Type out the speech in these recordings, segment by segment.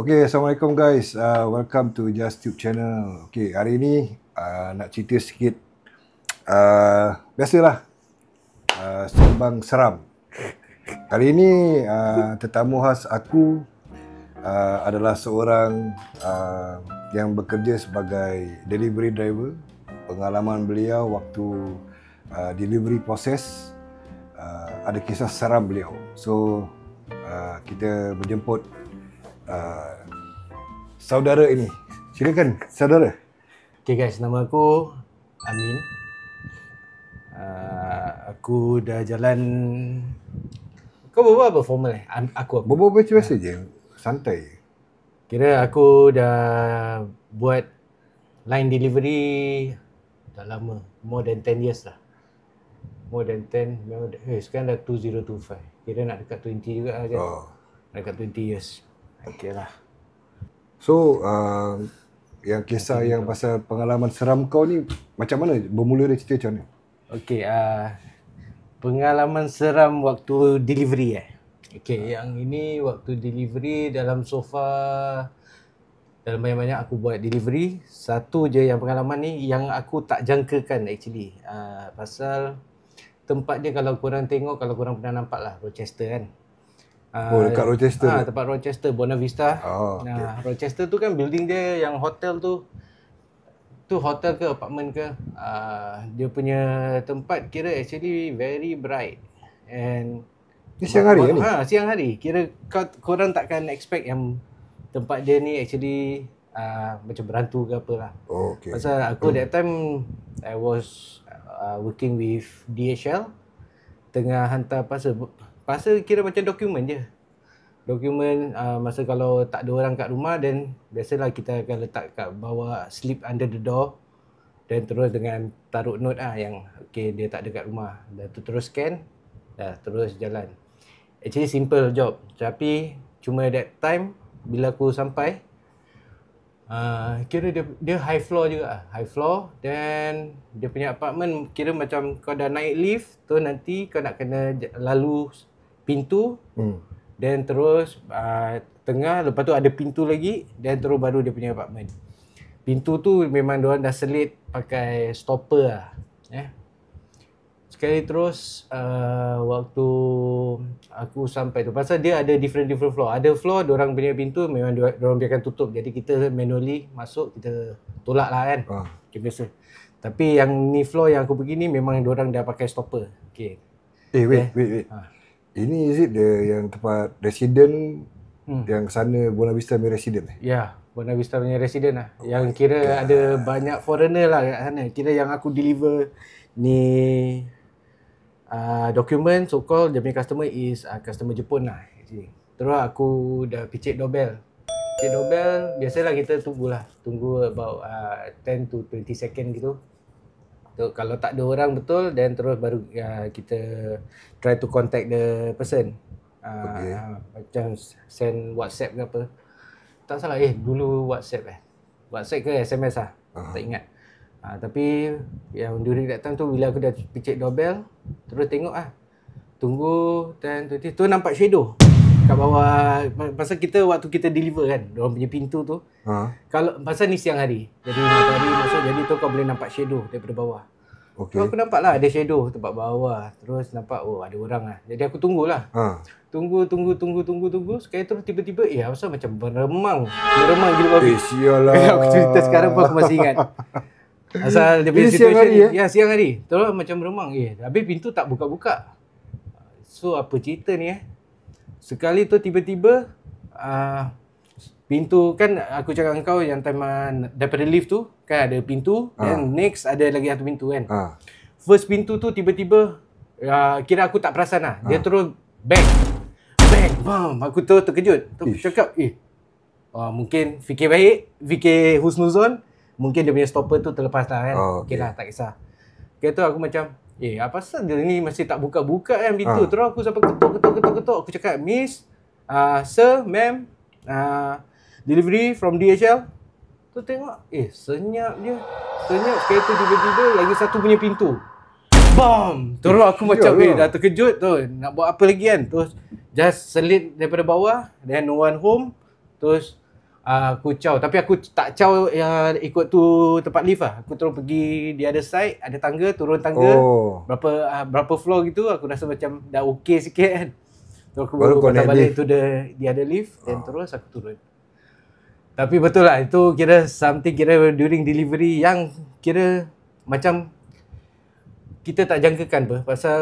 Okay, Assalamualaikum guys. Welcome to Just Tube channel. Okay, hari ni nak cerita sikit. Biasalah, sembang seram. Kali ini tetamu khas aku adalah seorang yang bekerja sebagai delivery driver. Pengalaman beliau waktu delivery proses, ada kisah seram beliau. So kita berjemput saudara ini. Silakan saudara. Okay guys, nama aku Amin. Aku dah jalan. Kau berbual apa formal eh? Aku Berbual biasa je, santai. Kira aku dah buat line delivery dah lama, more than 10 years lah. More than 10, sekarang dah 2025. Kira nak dekat 20 juga lah kan. Nak dekat 20 years. Okay lah. So, yang kisah yang pasal pengalaman seram kau ni macam mana? Bermula dari cerita macam mana? Okay, pengalaman seram waktu delivery Okay, yang ini waktu delivery dalam banyak-banyak aku buat delivery. Satu je yang pengalaman ni yang aku tak jangkakan actually. Pasal tempat dia kalau korang tengok, kalau korang pernah nampak lah, Rochester kan. Dekat Rochester. Tempat Rochester, Buona Vista. Okay. Rochester tu kan building dia yang hotel tu hotel ke apartment ke, dia punya tempat kira actually very bright and siang hari ni? Siang hari. Kira korang takkan expect yang tempat dia ni actually macam berantu ke apalah. Okay. Pasal aku that time I was working with DHL, tengah hantar parcel kira macam dokumen je. Dokumen masa kalau tak ada orang kat rumah, then biasalah kita akan letak kat bawah, slip under the door, dan terus dengan taruh note yang okay dia tak ada kat rumah. Dah tu terus scan, dah terus jalan. Actually simple job, tapi cuma that time bila aku sampai, kira dia high floor juga, high floor, dan dia punya apartment kira macam kau dah naik lift tu nanti kau nak kena lalu pintu, dan terus tengah, lepas tu ada pintu lagi, dan terus baru dia punya apartment. Pintu tu memang diorang dah selit pakai stopper lah. Sekali terus waktu aku sampai tu, pasal dia ada different floor. Ada floor diorang punya pintu memang diorang biarkan tutup, jadi kita manually masuk, kita tolak lah kan. Okay, biasa. Tapi yang ni floor yang aku pergi ni memang diorang dah pakai stopper. Okay. Wait. Ini is it yang tempat resident yang sana, Buona Vista punya resident? Ya, Buona Vista punya resident lah. Yang kira ada banyak foreigner lah kat sana. Kira yang aku deliver ni dokumen, so called dia punya customer is customer Jepun lah actually. Terus aku dah picit doorbell. Picit doorbell, biasalah kita tunggu about 10 to 20 second gitu. So, kalau tak ada orang betul, then terus baru kita try to contact the person. Macam send WhatsApp ke apa. Tak salah, dulu WhatsApp WhatsApp ke SMS lah, tak ingat. Tapi yang during that time tu, bila aku dah picit doorbell, terus tengok tunggu 10, 20, tu nampak shadow kat bawah. Pasal kita waktu kita deliver kan, diorang punya pintu tu, kalau pasal ni siang hari, jadi matahari masuk, jadi tu kau boleh nampak shadow daripada bawah. So aku nampak lah ada shadow tempat bawah. Terus nampak ada orang lah. Jadi aku tunggulah. Tunggu. Sekali terus tiba-tiba asal macam beremang gila babi. Sialah. Aku cerita sekarang pun aku masih ingat. Asal dia punya situation siang hari. Terus macam beremang. Habis pintu tak buka-buka. So apa cerita ni Sekali tu tiba-tiba pintu kan, aku cakap dengan kau yang time daripada lift tu kan ada pintu, then next ada lagi satu pintu kan. First pintu tu tiba-tiba kira aku tak perasan lah. Dia terus bang, bam. Aku tu terkejut. Tu aku cakap mungkin fikir husnuzon, mungkin dia punya stopper tu terlepas lah kan. Okay lah, tak kisah. Okay tu aku macam apa pasal dia ni masih tak buka-buka kan pintu. Terus aku sampai ketuk. Aku cakap, Miss, Sir, Ma'am, delivery from DHL. Tu tengok, senyap je. Sekali tu tiba-tiba lagi satu punya pintu. Bam! Terus aku macam dah terkejut tu. Nak buat apa lagi kan? Terus just selit daripada bawah, then no one home. Terus Aku caw, tapi aku tak caw ikut tu tempat lift lah. Aku terus pergi di other side, ada tangga, turun tangga. Oh. Berapa floor gitu, aku rasa macam dah okey sikit kan. Terus aku Baru kau naik balik lift. to the other lift, dan terus aku turun. Tapi betul lah, itu kira something kira during delivery yang kira macam kita tak jangkakan apa. Pasal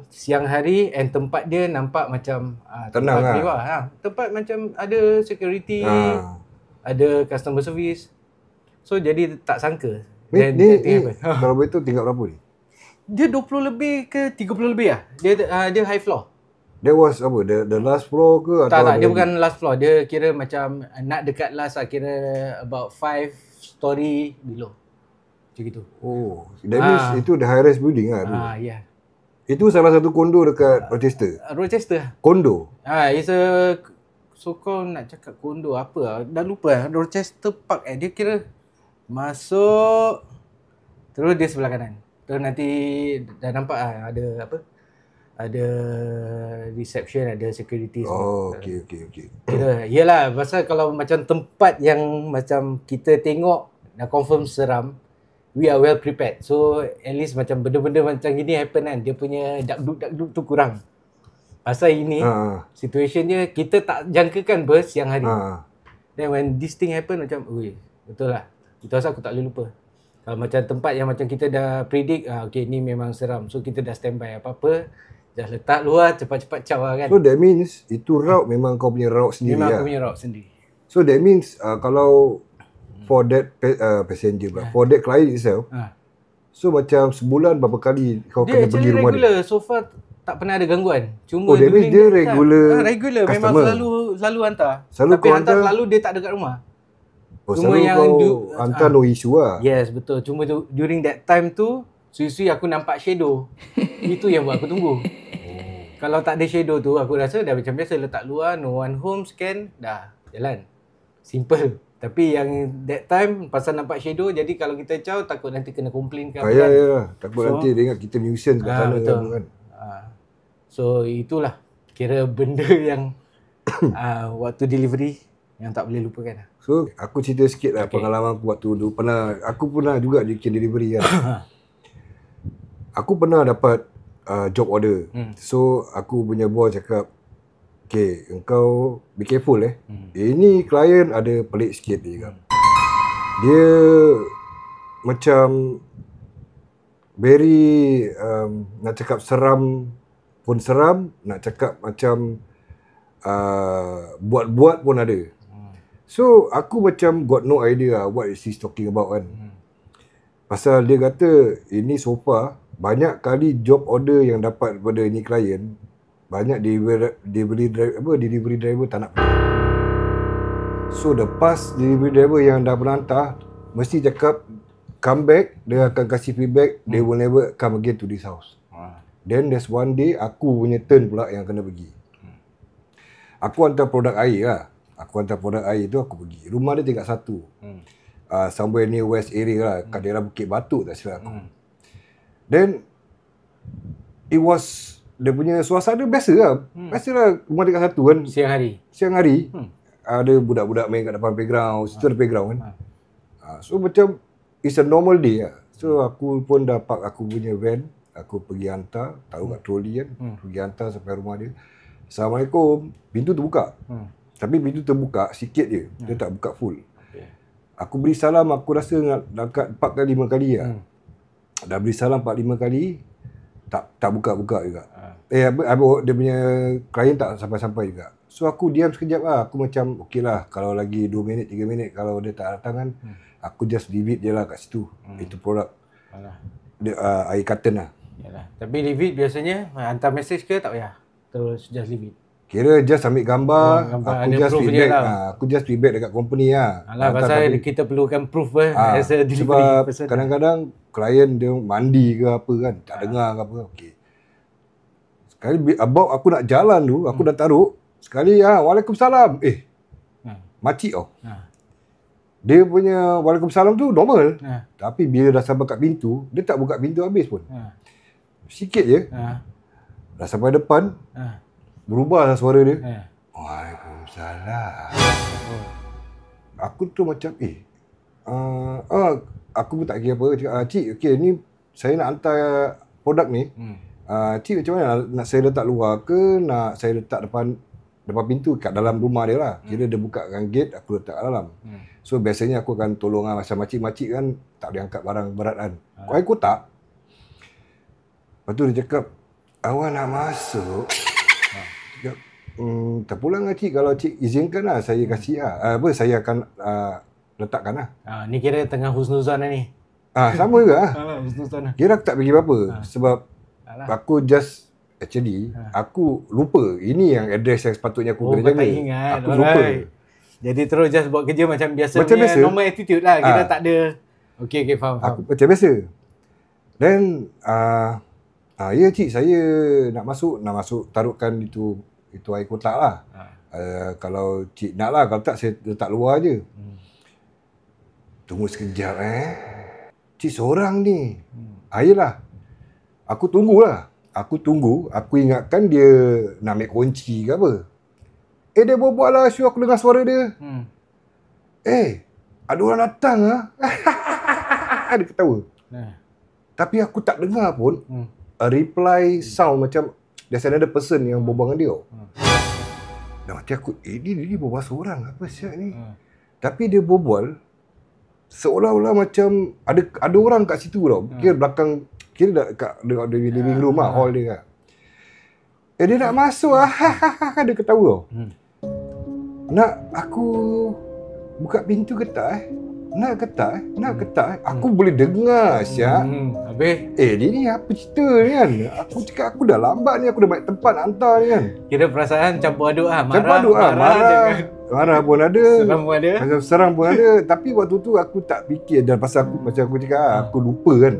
siang hari and tempat dia nampak macam Tenang tempat lah. mewah. Tempat macam ada security, Ah. ada customer service. So jadi tak sangka. Ni, Then ni, that thing ni happen. kalau begitu tingkat berapa ni? Dia 20 lebih ke 30 lebih lah. Dia high floor. That was apa? The last floor ke? Tak, atau dia ada bukan last floor. Dia kira macam nak dekat last lah. Kira about 5 story below. Macam gitu. Oh, that means itu the high rise building lah tu. Ya. Itu salah satu kondo dekat Rochester. Rochester. Kondo. It's a so called nak cakap kondo apa lah. Dah lupa lah. Rochester Park dia kira masuk terus dia sebelah kanan. Terus nanti dah nampak ada apa? Ada reception, ada security semua. Oh, okey. Kira yelah, pasal kalau macam tempat yang macam kita tengok dah confirm seram, we are well prepared. So at least macam benda-benda macam gini happen kan, dia punya dakduk tu kurang. Pasal ini situation dia kita tak jangkakan siang hari. Then when this thing happen macam betul lah. Itu asal aku tak boleh lupa. Kalau macam tempat yang macam kita dah predict, okay ni memang seram. So kita dah standby apa-apa, dah letak luar, cepat-cepat caw lah kan. So that means itu route memang kau punya route sendiri Memang lah. aku punya route sendiri. So that means kalau for that passenger pula, for that client itself, so macam sebulan berapa kali kau Dia kena pergi actually rumah regular. dia? So far tak pernah ada gangguan. Cuma Oh, that means dia regular regular. Memang customer. selalu hantar. Selalu Tapi kau hantar hantar? selalu dia tak dekat rumah. Oh, Cuma selalu yang kau hantar no issue lah. Yes, betul. Cuma during that time tu, sui-sui aku nampak shadow. Itu yang buat aku tunggu. Kalau tak ada shadow tu, aku rasa dah macam biasa, letak luar, no one home, scan, dah jalan. Simple. Tapi yang that time pasal nampak shadow, jadi kalau kita caw takut nanti kena complain ke apa kan. Ya. Takut nanti dia ingat kita nuisance kat sana betul. kan. So itulah kira benda yang waktu delivery yang tak boleh lupakan. So aku cerita sikit lah pengalaman aku waktu dulu. Aku pernah juga bikin delivery kan. Aku pernah dapat job order. So aku punya boss cakap, okay, engkau be careful Ini klien ada pelik sikit dia cakap. Dia macam very nak cakap seram pun seram, nak cakap macam buat-buat pun ada. So aku macam got no idea what is he talking about kan. Pasal dia kata ini so far banyak kali job order yang dapat daripada ini klien, banyak delivery driver tak nak pergi. So the past delivery driver yang dah pernah hantar mesti cakap come back, dia akan kasih feedback, they will never come again to this house. Then there's one day aku punya turn pula yang kena pergi. Aku hantar produk air lah. Aku hantar produk air tu aku pergi. Rumah dia tingkat 1. Somewhere near West area lah, kat daerah Bukit Batuk tak silap aku. Then it was dia punya suasana biasa lah. Biasalah rumah tingkat 1 kan. Siang hari. Ada budak-budak main kat depan playground, situ ada playground kan. So macam it's a normal day lah. So aku pun dah park aku punya van, aku pergi hantar, taruh kat troli kan, pergi hantar sampai rumah dia. Assalamualaikum, pintu terbuka. Tapi pintu terbuka sikit je, dia tak buka full. Aku beri salam, aku rasa dekat 4 kali 5 kali lah. Dah beri salam 4-5 kali, tak buka-buka juga. Dia punya klien tak sampai-sampai juga. So aku diam sekejap lah. Aku macam okey lah, kalau lagi 2 minit 3 minit kalau dia tak datang kan, aku just leave it je lah kat situ. Itu produk air carton lah. Yalah. Tapi leave it biasanya hantar message ke tak payah? Terus just leave it. Kira just ambil gambar, aku just feedback lah. aku just feedback dekat company lah. Alah, pasal kita perlukan proof as a delivery sebab person. kadang-kadang klien dia mandi ke apa kan, tak dengar ke apa. Okey. Sekali about aku nak jalan tu, aku dah taruh. Sekali Waalaikumsalam. Makcik tau. Dia punya Waalaikumsalam tu normal. Tapi bila dah sampai kat pintu, dia tak buka pintu habis pun. Sikit je. Dah sampai depan. Berubah lah suara dia. Waalaikumsalam. aku tu macam aku pun tak kira apa. Cakap, cik, okey ni saya nak hantar produk ni. Cik macam mana nak saya letak luar ke nak saya letak depan pintu kat dalam rumah dia lah. Kira dia buka kan gate, aku letak kat dalam. So biasanya aku akan tolong lah. Macam makcik-makcik kan tak boleh angkat barang berat kan. Kau ikut tak? Lepas tu dia cakap, awak nak masuk? Cakap, terpulang lah cik. Kalau cik izinkan lah, saya kasih lah. Saya akan letakkan lah. Ni kira tengah husnuzan lah ni. Sama juga lah. Husnuzan lah. Kira aku tak pergi apa-apa. Sebab aku just aku lupa. Ini yang address yang sepatutnya aku kena jaga. Tak ingat. Aku lupa. Jadi terus just buat kerja macam biasa. Macam biasa. Normal attitude lah. Kira tak ada. Okay, faham. Aku macam biasa. Dan ya cik, saya nak masuk taruhkan itu air kotak lah. Kalau cik nak lah, kalau tak saya letak luar je. Tunggu sekejap cik seorang ni. Yelah. Aku tunggulah. Aku ingatkan dia nak ambil kunci ke apa. Dia berbual lah, Syul, aku dengar suara dia. Ada orang datang lah. Dia ketawa. Tapi aku tak dengar pun a reply sound macam there's another person yang berbual dengan dia. Dan macam aku, dia berbual seorang. Apa siap ni? Tapi dia berbual seolah-olah macam ada orang kat situ tau. Kira belakang, kira kat living room lah, hall dia kan. Dia nak masuk lah. Dia ketawa tau. Nak aku buka pintu ke tak Nak ke tak Aku boleh dengar siap. Habis? Dia ni apa cerita ni kan? Aku cakap aku dah lambat ni, aku dah banyak tempat nak hantar ni kan. Kira perasaan campur aduk lah. Marah pun ada. Seram pun ada. Macam seram pun ada. Tapi waktu tu aku tak fikir. Dan pasal aku, macam aku cakap aku lupa kan.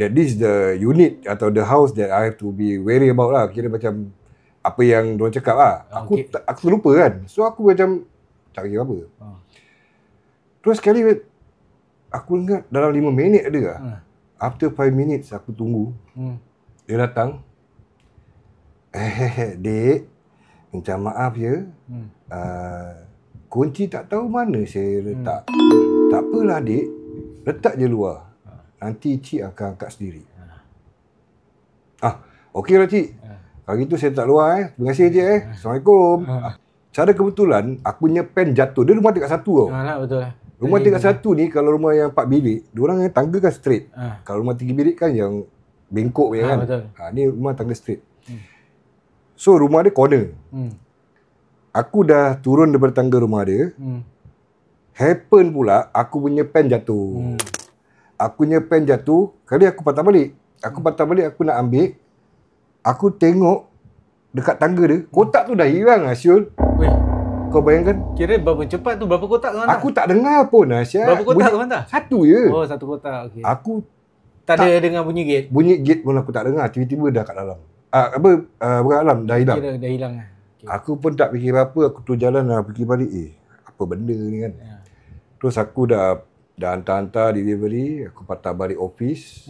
That this the unit atau the house that I have to be wary about lah. Kira macam apa yang diorang cakap lah. Aku lupa kan. So aku macam tak kira apa. Terus sekali aku ingat dalam 5 minit ada lah. After 5 minutes aku tunggu. Dia datang. Dek, minta maaf ya. Kunci tak tahu mana saya letak. Tak apalah dek. Letak je luar. Nanti cik akan angkat sendiri. Okey lah cik. Kalau gitu saya letak luar Terima kasih cik Assalamualaikum. Cara kebetulan aku punya pen jatuh. Dia rumah tingkat 1 tau. Betul lah. Rumah tingkat 1 ni kalau rumah yang 4 bilik, diorang yang tangga kan straight. Kalau rumah 3 bilik kan yang bengkok punya kan. Betul. Ni rumah tangga straight. So rumah dia corner. Aku dah turun daripada tangga rumah dia. Happen pula aku punya pen jatuh. Aku punya pen jatuh, kali aku patah balik. Aku nak ambil. Aku tengok dekat tangga dia, kotak tu dah hilang lah Syul. Kau bayangkan? Kira berapa cepat tu? Berapa kotak kau hantar? Aku tak dengar pun Asyad. Berapa kotak kau hantar? 1 je. Oh, 1 kotak. Okay. Aku tak ada dengar bunyi gate? Bunyi gate pun aku tak dengar. Tiba-tiba dah kat dalam. Bukan dalam, dah hilang. Kira dah hilang lah. Okay. Aku pun tak fikir apa. Aku tu jalan lah, fikir balik. Apa benda ni kan. Terus aku dah hantar-hantar delivery. Aku patah balik office.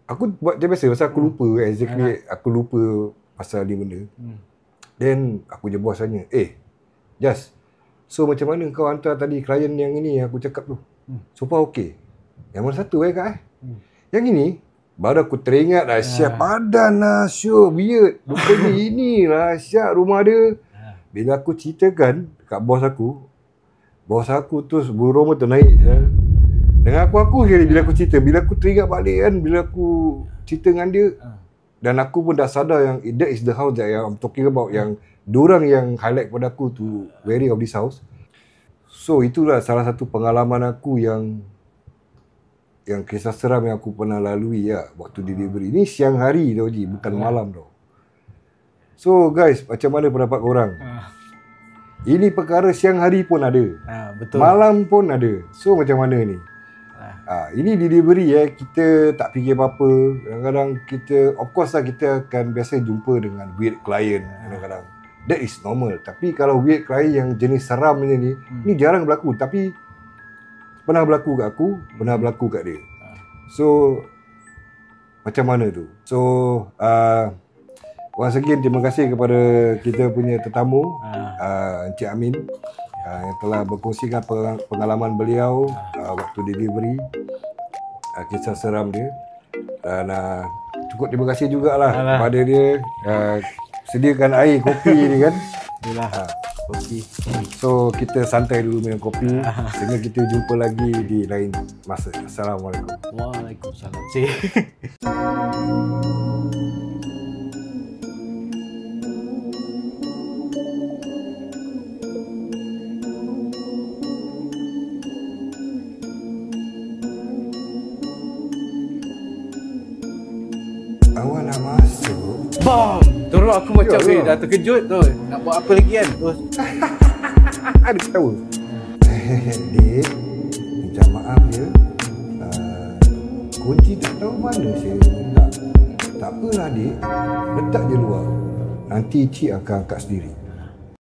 Aku buat je biasa. Pasal aku lupa exactly. Aku lupa pasal ni benda. Then aku je bos tanya, Jas, so macam mana kau hantar tadi klien yang ini yang aku cakap tu? So far okey. Yang mana satu kak Yang ini, baru aku teringat lah Syah padan lah Syah, weird. Rupanya inilah Syah rumah dia. Bila aku ceritakan kat bos aku tu bulu roma ternaik Syah. Dengan aku kali bila aku cerita, bila aku teringat balik kan, bila aku cerita dengan dia, dan aku pun dah sadar yang that is the house that I'm talking about, yang diorang yang highlight pada aku to wary of this house. So itulah salah satu pengalaman aku yang kisah seram yang aku pernah lalui waktu delivery. Ini siang hari tau Ji, bukan malam tau. So guys, macam mana pendapat korang? Ini perkara siang hari pun ada. Betul. Malam pun ada. So macam mana ni? Ini delivery kita tak fikir apa-apa. Kadang-kadang kita, of course lah, kita akan biasa jumpa dengan weird client kadang-kadang. That is normal. Tapi kalau weird client yang jenis seram ni jarang berlaku. Tapi pernah berlaku kat aku, pernah berlaku kat dia. So macam mana tu? So once again terima kasih kepada kita punya tetamu, Encik Amin. yang telah berkongsikan pengalaman beliau waktu delivery, kisah seram dia. Dan cukup terima kasih jugalah kepada dia sediakan air, kopi ni kan. Itulah kopi. So kita santai dulu minum kopi. Sehingga kita jumpa lagi di lain masa. Assalamualaikum. Waalaikumsalam. Awak nak masuk? Bam! Terus aku macam dah terkejut tu. Nak buat apa lagi kan? Terus ada ketawa. Dik, minta maaf ya. Kunci tak tahu mana saya letak. Tak apalah dik, letak je luar. Nanti cik akan angkat sendiri.